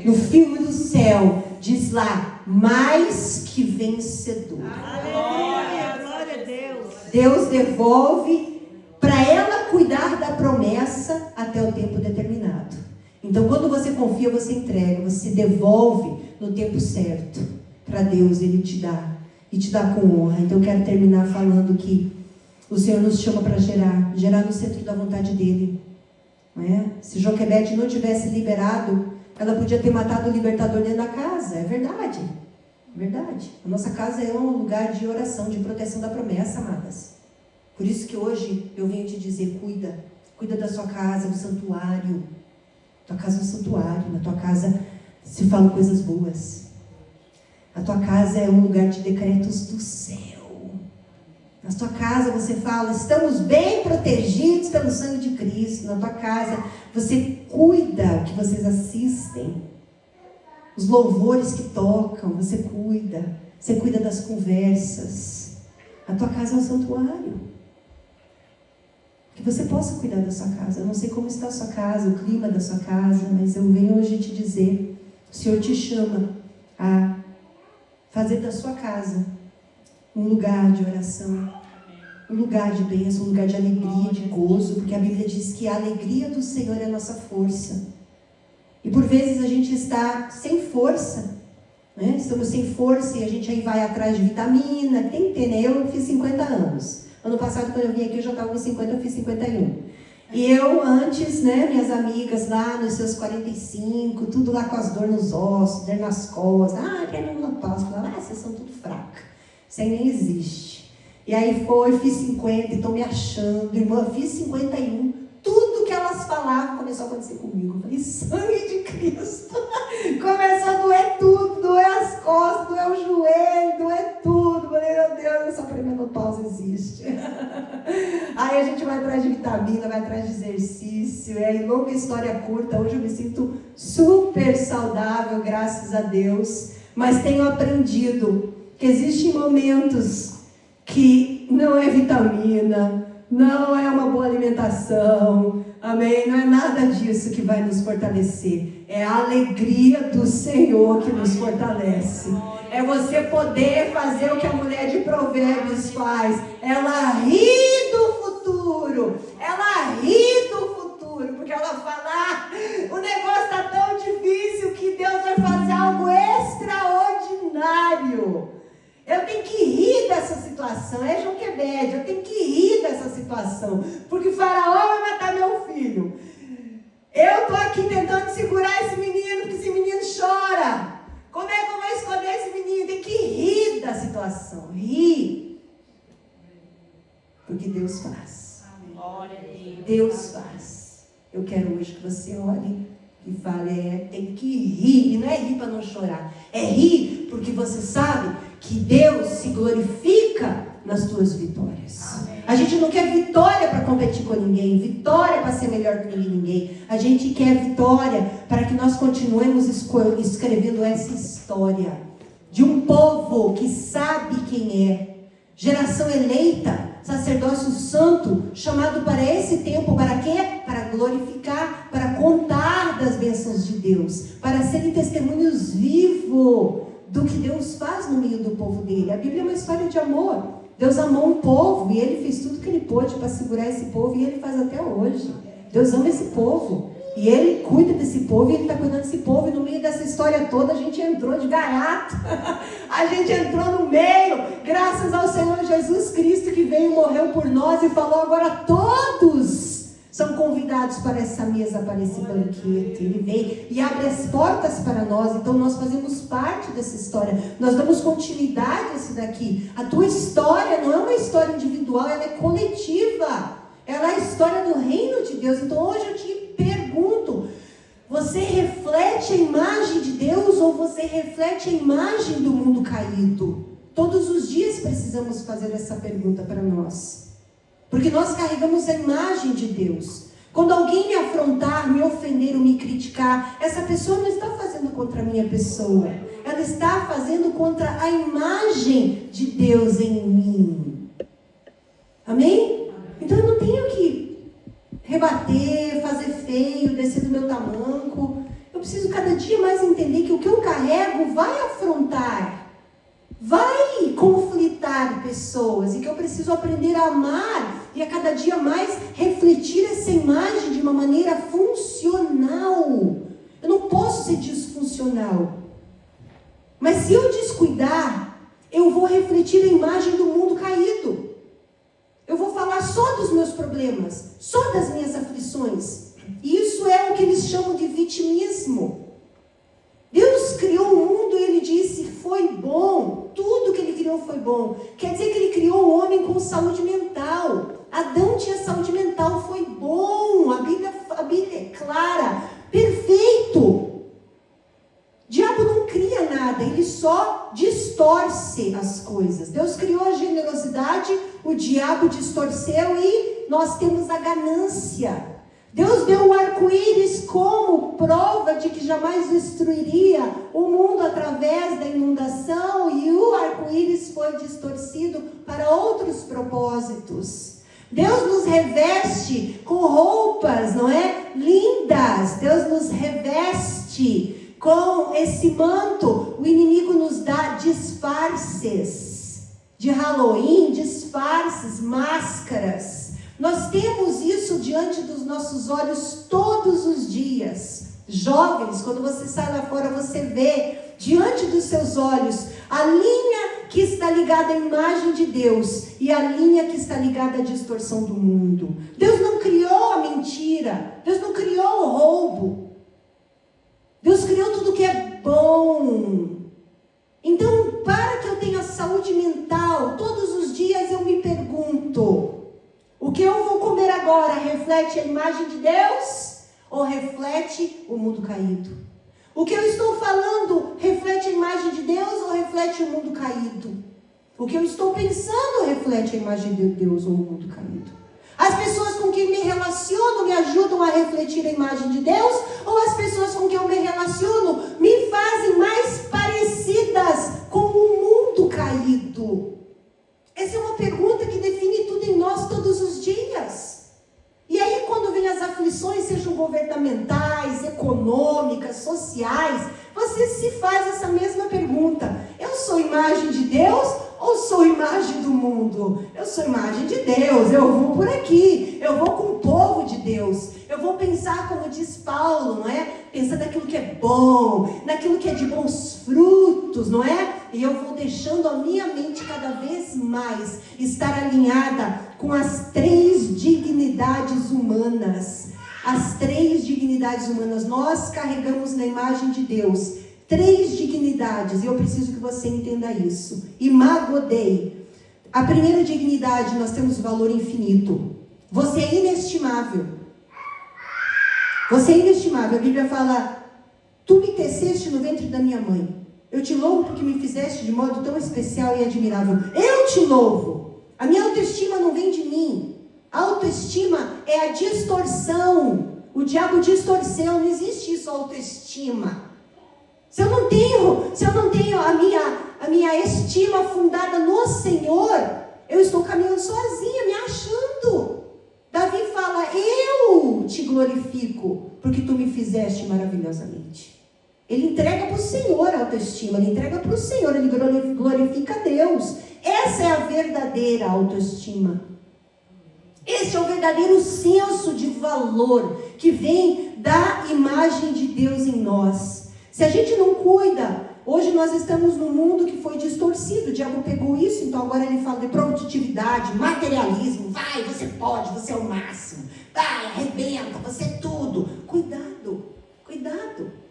No filme do céu, diz lá: mais que vencedor. Glória a Deus. Deus devolve para ela cuidar da promessa até o tempo determinado. Então, quando você confia, você entrega, você devolve no tempo certo para Deus. Ele te dá, e te dá com honra. Então, eu quero terminar falando que o Senhor nos chama para gerar no centro da vontade dele. Não é? Se Joquebede não tivesse liberado, ela podia ter matado o libertador dentro da casa. É verdade. É verdade. A nossa casa é um lugar de oração, de proteção da promessa, amadas. Por isso que hoje eu venho te dizer: cuida da sua casa, do santuário. Tua casa é um santuário. Na tua casa se falam coisas boas. A tua casa é um lugar de decretos do céu. Na tua casa você fala: estamos bem protegidos pelo sangue de Cristo. Na tua casa você cuida que vocês assistem. Os louvores que tocam, você cuida. Você cuida das conversas. A tua casa é um santuário. Que você possa cuidar da sua casa. Eu não sei como está a sua casa, o clima da sua casa, mas eu venho hoje te dizer: o Senhor te chama a fazer da sua casa um lugar de oração, um lugar de bênção, um lugar de alegria, de gozo, porque a Bíblia diz que a alegria do Senhor é a nossa força. E por vezes a gente está sem força, né? Estamos sem força e a gente aí vai atrás de vitamina, tem que ter, né? Eu fiz 50 anos. Ano passado, quando eu vim aqui, eu já estava com 50, eu fiz 51. E eu antes, né, minhas amigas lá nos seus 45, tudo lá com as dores nos ossos, dor nas costas, quer menopausa, falava: vocês são tudo fraca, isso aí nem existe. E aí fiz 50 e estou me achando, irmã, fiz 51, tudo que elas falavam começou a acontecer comigo. Eu falei: sangue de Cristo. Começou a doer tudo, doer as costas, doer o joelho, doer tudo. Eu falei: meu Deus, essa pré-menopausa existe. Aí a gente vai atrás de vitamina, vai atrás de exercício. E aí, longa história curta, hoje eu me sinto super saudável, graças a Deus. Mas tenho aprendido que existem momentos que não é vitamina, não é uma boa alimentação, amém? Não é nada disso que vai nos fortalecer. É a alegria do Senhor que nos fortalece. É você poder fazer o que a mulher de Provérbios faz. Ela ri do futuro. Ela ri do futuro. Porque ela fala: o negócio está tão difícil que Deus vai fazer algo extraordinário. Eu tenho que rir situação. É Joquebede, eu tenho que rir dessa situação. Porque o faraó vai matar meu filho. Eu estou aqui tentando segurar esse menino, porque esse menino chora. Como é que eu vou esconder esse menino? Tem que rir da situação. Rir. Porque Deus faz. Deus faz. Eu quero hoje que você olhe e fale, tem que rir. E não é rir para não chorar. É rir porque você sabe que Deus se glorifica nas tuas vitórias. Amém. A gente não quer vitória para competir com ninguém, vitória para ser melhor que ninguém. A gente quer vitória para que nós continuemos escrevendo essa história de um povo que sabe quem é, geração eleita, sacerdócio santo, chamado para esse tempo, para quê? Para glorificar, para contar das bênçãos de Deus, para serem testemunhos vivos do que Deus faz no meio do povo dele. A Bíblia é uma história de amor. Deus amou um povo e Ele fez tudo que Ele pôde para segurar esse povo e Ele faz até hoje. Deus ama esse povo e Ele cuida desse povo e Ele está cuidando desse povo. E no meio dessa história toda a gente entrou de gaiato. A gente entrou no meio, graças ao Senhor Jesus Cristo que veio e morreu por nós e falou: agora todos são convidados para essa mesa, para esse banquete. Ele vem e abre as portas para nós. Então nós fazemos parte dessa história. Nós damos continuidade a isso daqui. A tua história não é uma história individual, ela é coletiva. Ela é a história do reino de Deus. Então hoje eu te pergunto: você reflete a imagem de Deus ou você reflete a imagem do mundo caído? Todos os dias precisamos fazer essa pergunta para nós. Porque nós carregamos a imagem de Deus. Quando alguém me afrontar, me ofender ou me criticar, essa pessoa não está fazendo contra a minha pessoa. Ela está fazendo contra a imagem de Deus em mim. Amém? Então eu não tenho que rebater, fazer feio, descer do meu tamanco. Eu preciso cada dia mais entender que o que eu carrego vai afrontar, vai conflitar pessoas, e que eu preciso aprender a amar e a cada dia mais refletir essa imagem de uma maneira funcional. Eu não posso ser disfuncional. Mas se eu descuidar, eu vou refletir a imagem do mundo caído. Eu vou falar só dos meus problemas, só das minhas aflições. E isso é o que eles chamam de vitimismo. Deus criou o mundo e Ele disse: foi bom, tudo que Ele criou foi bom. Quer dizer que Ele criou o homem com saúde mental. Adão tinha saúde mental, foi bom. A Bíblia é clara, perfeito. O diabo não cria nada, ele só distorce as coisas. Deus criou a generosidade, o diabo distorceu e nós temos a ganância. Deus deu o arco-íris como prova de que jamais destruiria o mundo através da inundação, e o arco-íris foi distorcido para outros propósitos. Deus nos reveste com roupas, não é? Lindas. Deus nos reveste com esse manto. O inimigo nos dá disfarces de Halloween, disfarces, máscaras. Nós temos isso diante dos nossos olhos todos os dias. Jovens, quando você sai lá fora, você vê diante dos seus olhos a linha que está ligada à imagem de Deus e a linha que está ligada à distorção do mundo. Deus não criou a mentira, Deus não criou o roubo. Deus criou tudo que é bom. Então, para que eu tenha saúde mental, todos os dias eu me pergunto: o que eu vou comer agora reflete a imagem de Deus ou reflete o mundo caído? O que eu estou falando reflete a imagem de Deus ou reflete o mundo caído? O que eu estou pensando reflete a imagem de Deus ou o mundo caído? As pessoas com quem me relaciono me ajudam a refletir a imagem de Deus, ou as pessoas com quem eu me relaciono me fazem mais parecidas com o mundo caído? Essa é uma pergunta que define tudo em nós todos os dias. E aí, quando vem as aflições, sejam governamentais, econômicas, sociais, você se faz essa mesma pergunta: eu sou imagem de Deus Ou sou imagem do mundo? Eu sou imagem de Deus, eu vou por aqui, eu vou com o povo de Deus. Eu vou pensar, como diz Paulo, não é? Pensar naquilo que é bom, naquilo que é de bons frutos, não é? E eu vou deixando a minha mente cada vez mais estar alinhada com as 3 dignidades humanas. As 3 dignidades humanas. Nós carregamos na imagem de Deus 3 dignidades, e eu preciso que você entenda isso. Imago Dei. A primeira dignidade, nós temos valor infinito. Você é inestimável. Você é inestimável. A Bíblia fala: tu me teceste no ventre da minha mãe. Eu te louvo porque me fizeste de modo tão especial e admirável. Eu te louvo. A minha autoestima não vem de mim. A autoestima é a distorção. O diabo distorceu. Não existe isso, autoestima. Se eu não tenho a minha estima fundada no Senhor, eu estou caminhando sozinha, me achando. Davi fala: eu te glorifico, porque tu me fizeste maravilhosamente. Ele entrega para o Senhor a autoestima, ele entrega para o Senhor, ele glorifica a Deus. Essa é a verdadeira autoestima. Esse é o verdadeiro senso de valor que vem da imagem de Deus em nós. Se a gente não cuida, hoje nós estamos num mundo que foi distorcido. O diabo pegou isso, então agora ele fala de produtividade, materialismo. Vai, você pode, você é o máximo. Vai, arrebenta, você é tudo. Cuidado, cuidado.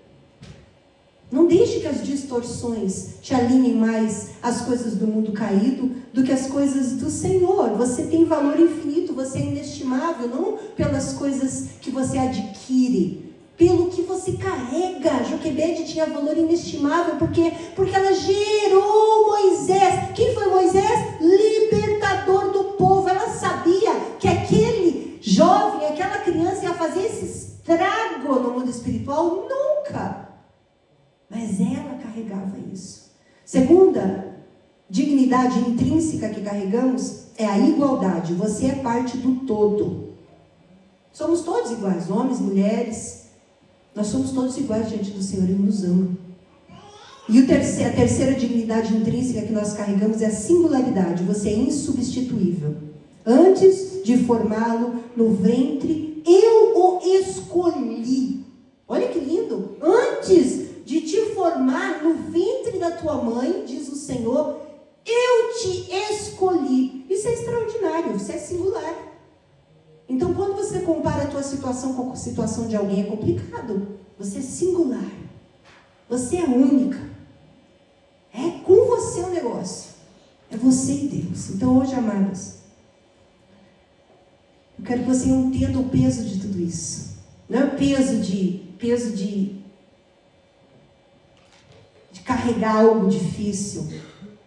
Não deixe que as distorções te alinhem mais às coisas do mundo caído do que às coisas do Senhor. Você tem valor infinito, você é inestimável, não pelas coisas que você adquire, pelo que você carrega. Joquebede tinha valor inestimável, porque ela gerou Moisés. Quem foi Moisés? Libertador do povo. Ela sabia que aquele jovem, aquela criança ia fazer esse estrago no mundo espiritual? Nunca. Mas ela carregava isso. Segunda dignidade intrínseca que carregamos é a igualdade. Você é parte do todo. Somos todos iguais, homens, mulheres. Nós somos todos iguais diante do Senhor, Ele nos ama. E a terceira dignidade intrínseca que nós carregamos é a singularidade. Você é insubstituível. Antes de formá-lo no ventre, eu o escolhi. Olha que lindo. Antes de te formar no ventre da tua mãe, diz o Senhor, eu te escolhi. Isso é extraordinário, isso é singular. Então, quando você compara a tua situação com a situação de alguém, é complicado. Você é singular. Você é única. É com você o negócio. É você e Deus. Então, hoje, amados, eu quero que você entenda o peso de tudo isso. Não é o peso de carregar algo difícil.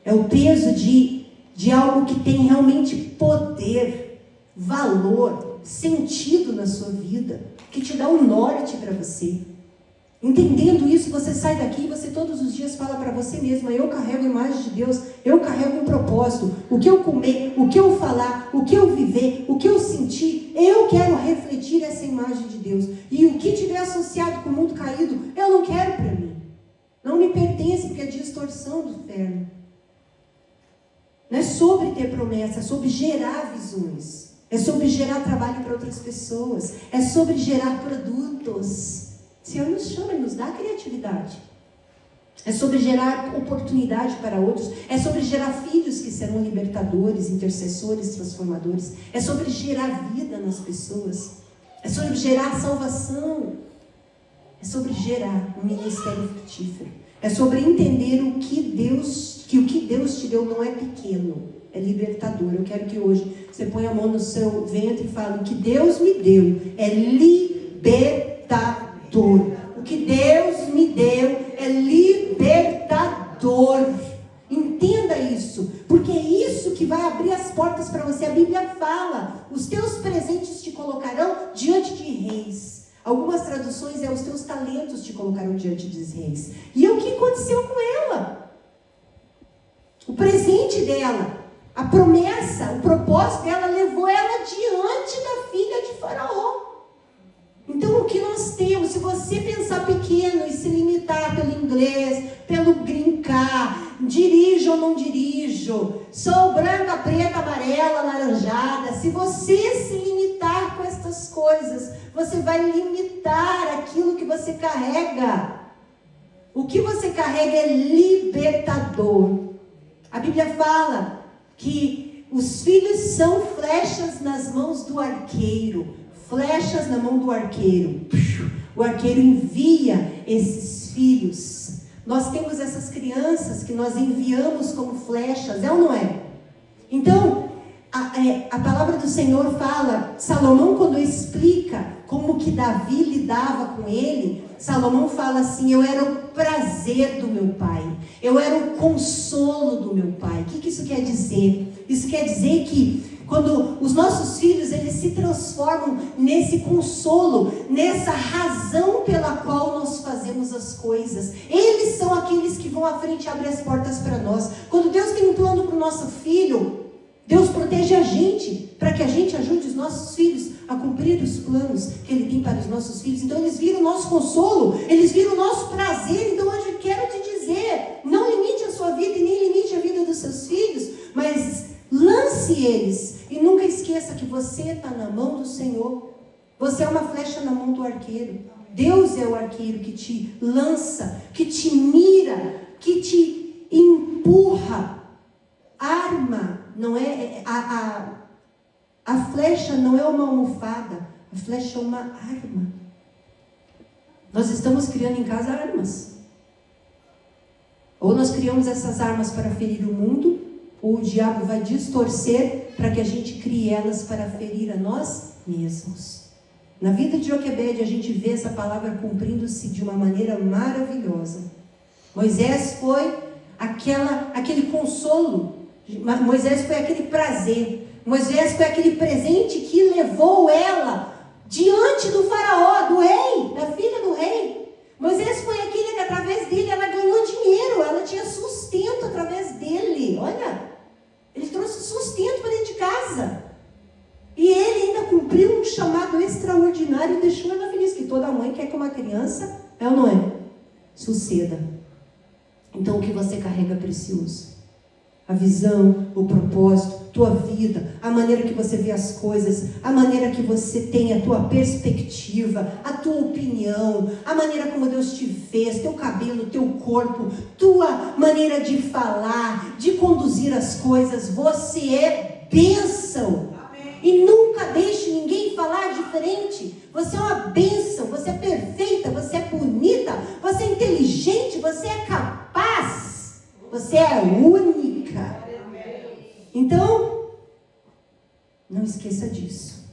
É o peso de algo que tem realmente poder, valor, sentido na sua vida, que te dá um norte para você. Entendendo isso, você sai daqui e você todos os dias fala para você mesma: eu carrego a imagem de Deus, eu carrego um propósito. O que eu comer, o que eu falar, o que eu viver, o que eu sentir, eu quero refletir essa imagem de Deus. E o que tiver associado com o mundo caído, eu não quero para mim. Não me pertence, porque é distorção do inferno. Não é sobre ter promessa, é sobre gerar visões. É sobre gerar trabalho para outras pessoas. É sobre gerar produtos. O Senhor nos chama e nos dá criatividade. É sobre gerar oportunidade para outros. É sobre gerar filhos que serão libertadores, intercessores, transformadores. É sobre gerar vida nas pessoas. É sobre gerar salvação. É sobre gerar um ministério frutífero. É sobre entender o que Deus te deu não é pequeno, é libertador. Eu quero que hoje você ponha a mão no seu ventre e fale: o que Deus me deu é libertador. O que Deus me deu é libertador. Entenda isso, porque é isso que vai abrir as portas para você. A Bíblia fala: os teus presentes te colocarão diante de reis. Algumas traduções os teus talentos te colocaram diante dos reis. E é o que aconteceu com ela. O presente dela, a promessa, o propósito dela levou ela diante da filha de Faraó. Então, o que nós temos, se você pensar pequeno e se limitar pelo inglês, pelo green card, dirijo ou não dirijo, sou branca, preta, amarela, laranjada. Se você se limitar com estas coisas, você vai limitar aquilo que você carrega. O que você carrega é libertador. A Bíblia fala que os filhos são flechas nas mãos do arqueiro. Flechas na mão do arqueiro. O arqueiro envia esses filhos. Nós temos essas crianças que nós enviamos como flechas, é ou não é? Então, a palavra do Senhor fala, Salomão quando explica como que Davi lidava com ele, Salomão fala assim: eu era o prazer do meu pai, eu era o consolo do meu pai. O que isso quer dizer? Isso quer dizer que quando os nossos filhos, eles se transformam nesse consolo, nessa razão pela qual nós fazemos as coisas. Eles são aqueles que vão à frente e abrem as portas para nós. Quando Deus tem um plano para o nosso filho, Deus protege a gente, para que a gente ajude os nossos filhos a cumprir os planos que Ele tem para os nossos filhos. Então eles viram o nosso consolo, eles viram o nosso prazer. Então hoje eu quero te dizer, não limite a sua vida e nem limite a vida dos seus filhos, mas lance eles. E nunca esqueça que você está na mão do Senhor. Você é uma flecha na mão do arqueiro. Deus é o arqueiro que te lança, que te mira, que te empurra. Arma não é a flecha não é uma almofada, a flecha é uma arma. Nós estamos criando em casa armas. Ou nós criamos essas armas para ferir o mundo, ou o diabo vai distorcer para que a gente crie elas para ferir a nós mesmos. Na vida de Joquebede a gente vê essa palavra cumprindo-se de uma maneira maravilhosa. Moisés foi aquele consolo, Moisés foi aquele prazer, Moisés foi aquele presente que levou ela diante do faraó, do rei, da filha do rei. Moisés foi aquele que através dele ela ganhou dinheiro, ela tinha sustento através dele. Olha, ele trouxe sustento para dentro de casa. E ele ainda cumpriu um chamado extraordinário e deixou ela feliz, que toda mãe quer que uma criança, é ou não é? Suceda. Então o que você carrega é precioso. A visão, o propósito, tua vida, a maneira que você vê as coisas, a maneira que você tem a tua perspectiva, a tua opinião, a maneira como Deus te fez, teu cabelo, teu corpo, tua maneira de falar, de conduzir as coisas. Você é bênção. Amém. E nunca deixe ninguém falar diferente. Você é uma bênção, você é perfeita, você é bonita, você é inteligente, você é capaz, você é única. Então, não esqueça disso.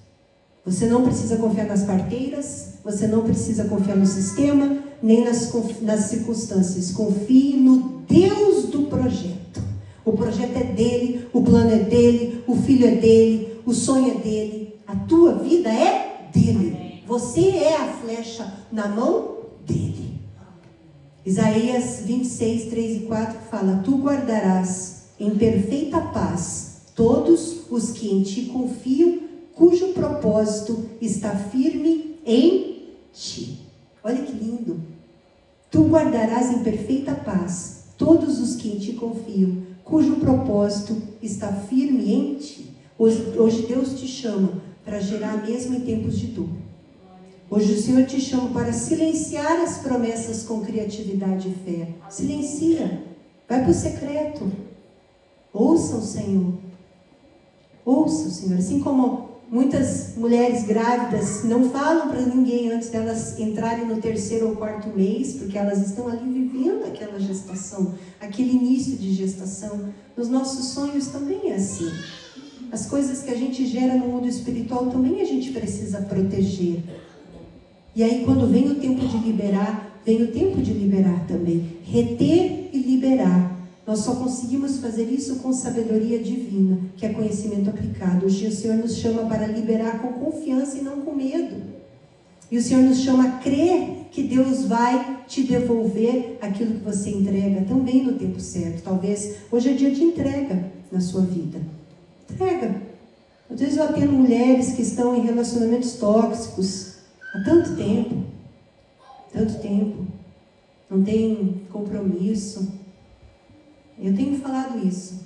Você não precisa confiar nas parteiras, você não precisa confiar no sistema, nem nas circunstâncias. Confie no Deus do projeto. O projeto é dele, o plano é dele, o filho é dele, o sonho é dele, a tua vida é dele. Você é a flecha na mão dele. Isaías 26, 3 e 4 fala: tu guardarás em perfeita paz todos os que em ti confiam, cujo propósito está firme em ti. Olha que lindo. Tu guardarás em perfeita paz todos os que em ti confiam, cujo propósito está firme em ti. Hoje Deus te chama para gerar mesmo em tempos de dor. Hoje o Senhor te chama para silenciar as promessas com criatividade e fé. Silencia. Vai para o secreto. Ouça o Senhor. Ouça o Senhor. Assim como muitas mulheres grávidas não falam para ninguém antes delas entrarem no 3º ou 4º mês, porque elas estão ali vivendo aquela gestação, aquele início de gestação. Nos nossos sonhos também é assim. As coisas que a gente gera no mundo espiritual também a gente precisa proteger. E aí quando vem o tempo de liberar, vem o tempo de liberar também. Reter e liberar. Nós só conseguimos fazer isso com sabedoria divina, que é conhecimento aplicado. Hoje o Senhor nos chama para liberar com confiança e não com medo. E o Senhor nos chama a crer que Deus vai te devolver aquilo que você entrega também no tempo certo. Talvez hoje é dia de entrega na sua vida. Entrega. Às vezes eu atendo mulheres que estão em relacionamentos tóxicos há tanto tempo. Não tem compromisso. Eu tenho falado isso.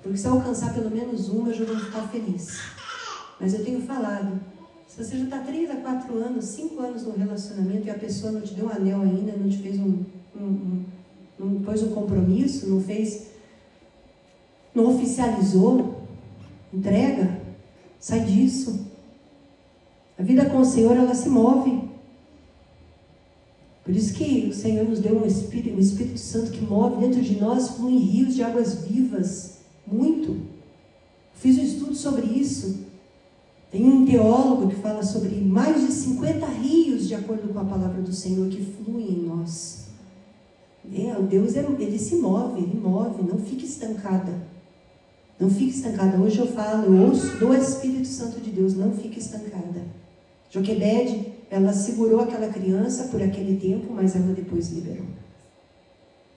Porque se eu alcançar pelo menos uma, eu já vou ficar feliz. Mas eu tenho falado, se você já está 3 a 4 anos, 5 anos no relacionamento e a pessoa não te deu um anel ainda, não te fez não pôs um compromisso, não oficializou, entrega, sai disso. A vida com o Senhor, ela se move. Por isso que o Senhor nos deu um Espírito Santo que move dentro de nós, fluem rios de águas vivas. Muito. Fiz um estudo sobre isso. Tem um teólogo que fala sobre mais de 50 rios, de acordo com a palavra do Senhor, que fluem em nós. O Deus, ele se move, ele move, não fique estancada. Não fique estancada. Hoje eu falo, eu ouço do Espírito Santo de Deus, não fique estancada. Joquebede, ela segurou aquela criança por aquele tempo, mas ela depois liberou.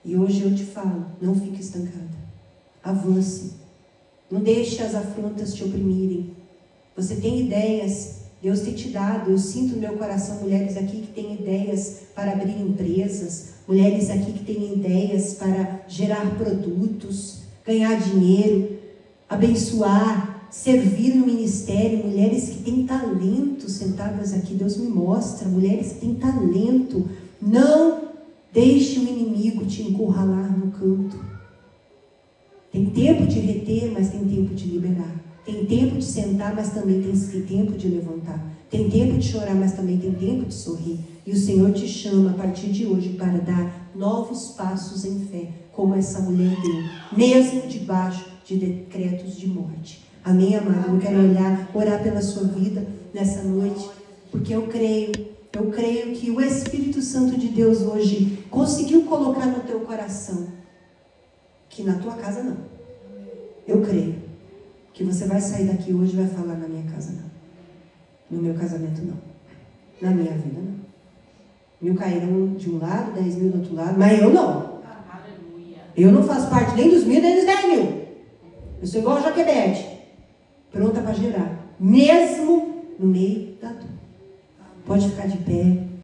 E hoje eu te falo, não fique estancada. Avance. Não deixe as afrontas te oprimirem. Você tem ideias, Deus tem te dado. Eu sinto no meu coração mulheres aqui que têm ideias para abrir empresas, mulheres aqui que têm ideias para gerar produtos, ganhar dinheiro, abençoar, servir no ministério. Mulheres que têm talento sentadas aqui, Deus me mostra, mulheres que têm talento. Não deixe o inimigo te encurralar no canto. Tem tempo de reter, mas tem tempo de liberar. Tem tempo de sentar, mas também tem tempo de levantar. Tem tempo de chorar, mas também tem tempo de sorrir. E o Senhor te chama a partir de hoje para dar novos passos em fé, como essa mulher deu, mesmo debaixo de decretos de morte. Amém, amado? Eu quero orar pela sua vida nessa noite, porque eu creio que o Espírito Santo de Deus hoje conseguiu colocar no teu coração que na tua casa não. Eu creio que você vai sair daqui hoje e vai falar: na minha casa não. No meu casamento não. Na minha vida não. 1.000 cairão de um lado, 10.000 do outro lado, mas eu não. Eu não faço parte nem dos 1.000 nem dos 10.000. Eu sou igual a Joquebede, pronta para gerar, mesmo no meio da dor. Pode ficar de pé.